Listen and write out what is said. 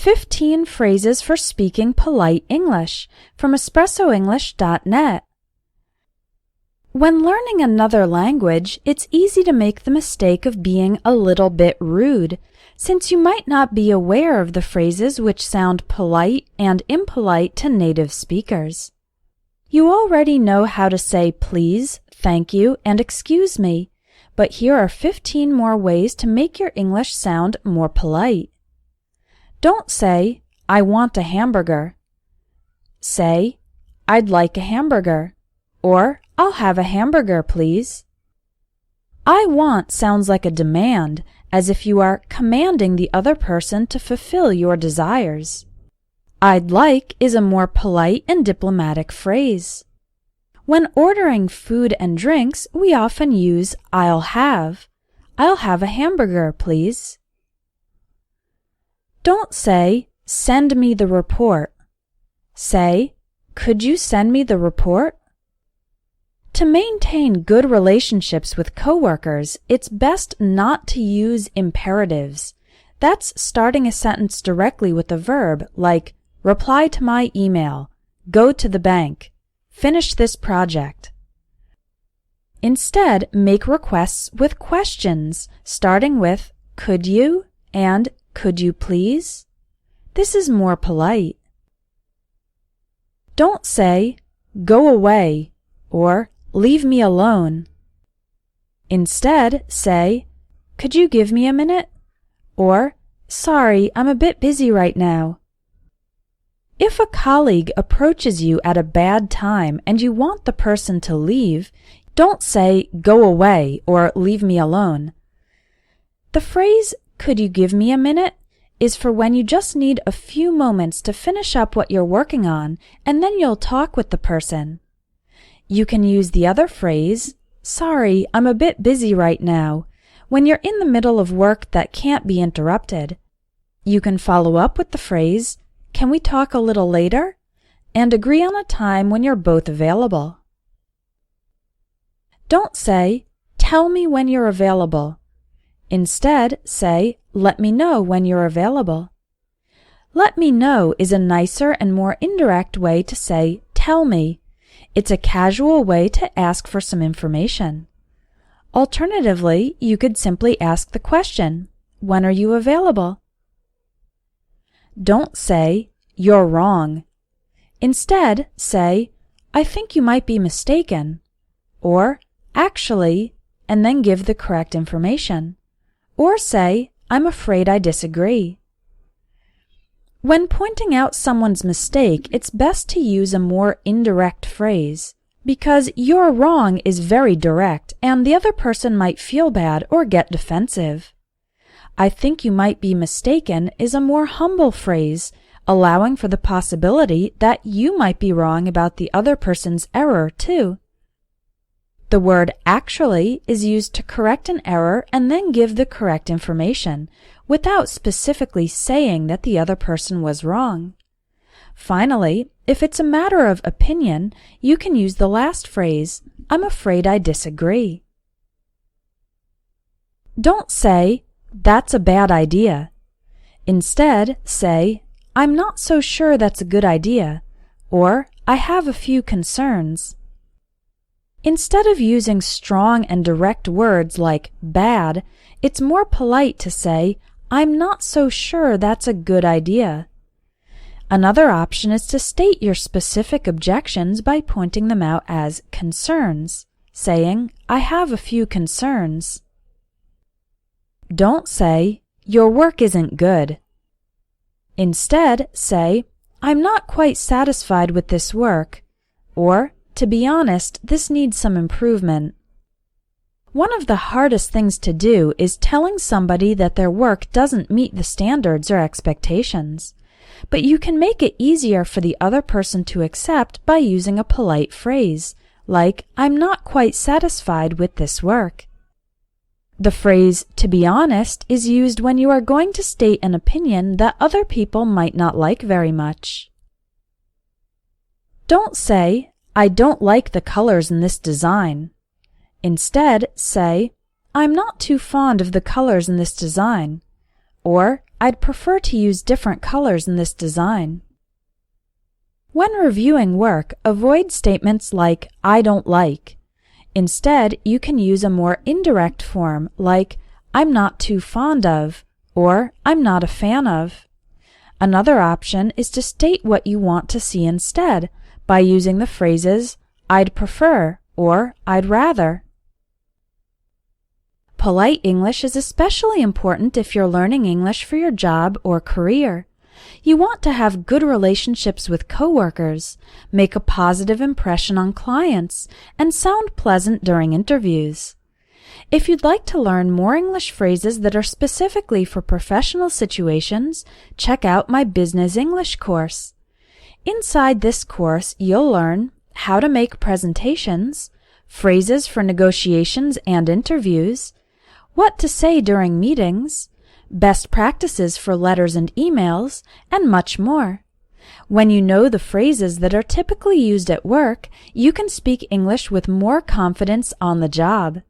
15 Phrases for Speaking Polite English from EspressoEnglish.net. When learning another language, it's easy to make the mistake of being a little bit rude, since you might not be aware of the phrases which sound polite and impolite to native speakers. You already know how to say please, thank you, and excuse me, but here are 15 more ways to make your English sound more polite. Don't say, I want a hamburger. Say, I'd like a hamburger, or I'll have a hamburger, please. I want sounds like a demand, as if you are commanding the other person to fulfill your desires. I'd like is a more polite and diplomatic phrase. When ordering food and drinks, we often use I'll have a hamburger, please. Don't say, send me the report. Say, could you send me the report? To maintain good relationships with coworkers, it's best not to use imperatives. That's starting a sentence directly with a verb like reply to my email, go to the bank, finish this project. Instead, make requests with questions, starting with could you and could you please? This is more polite. Don't say, go away, or leave me alone. Instead, say, could you give me a minute? Or, sorry, I'm a bit busy right now. If a colleague approaches you at a bad time and you want the person to leave, don't say, go away, or leave me alone. The phrase, could you give me a minute, is for when you just need a few moments to finish up what you're working on, and then you'll talk with the person. You can use the other phrase, sorry, I'm a bit busy right now, when you're in the middle of work that can't be interrupted. You can follow up with the phrase, can we talk a little later? And agree on a time when you're both available. Don't say, tell me when you're available. Instead, say, let me know when you're available. Let me know is a nicer and more indirect way to say, tell me. It's a casual way to ask for some information. Alternatively, you could simply ask the question, when are you available? Don't say, you're wrong. Instead, say, I think you might be mistaken, or actually, and then give the correct information. Or say, I'm afraid I disagree. When pointing out someone's mistake, it's best to use a more indirect phrase, because you're wrong is very direct and the other person might feel bad or get defensive. I think you might be mistaken is a more humble phrase, allowing for the possibility that you might be wrong about the other person's error too. The word actually is used to correct an error and then give the correct information, without specifically saying that the other person was wrong. Finally, if it's a matter of opinion, you can use the last phrase, I'm afraid I disagree. Don't say, that's a bad idea. Instead, say, I'm not so sure that's a good idea, or I have a few concerns. Instead of using strong and direct words like bad, it's more polite to say, I'm not so sure that's a good idea. Another option is to state your specific objections by pointing them out as concerns, saying, I have a few concerns. Don't say, your work isn't good. Instead, say, I'm not quite satisfied with this work, or, to be honest, this needs some improvement. One of the hardest things to do is telling somebody that their work doesn't meet the standards or expectations. But you can make it easier for the other person to accept by using a polite phrase, like, I'm not quite satisfied with this work. The phrase, to be honest, is used when you are going to state an opinion that other people might not like very much. Don't say, I don't like the colors in this design. Instead, say, I'm not too fond of the colors in this design, or I'd prefer to use different colors in this design. When reviewing work, avoid statements like, I don't like. Instead, you can use a more indirect form like, I'm not too fond of, or I'm not a fan of. Another option is to state what you want to see instead by using the phrases, I'd prefer, or I'd rather. Polite English is especially important if you're learning English for your job or career. You want to have good relationships with coworkers, make a positive impression on clients, and sound pleasant during interviews. If you'd like to learn more English phrases that are specifically for professional situations, check out my Business English course. Inside this course, you'll learn how to make presentations, phrases for negotiations and interviews, what to say during meetings, best practices for letters and emails, and much more. When you know the phrases that are typically used at work, you can speak English with more confidence on the job.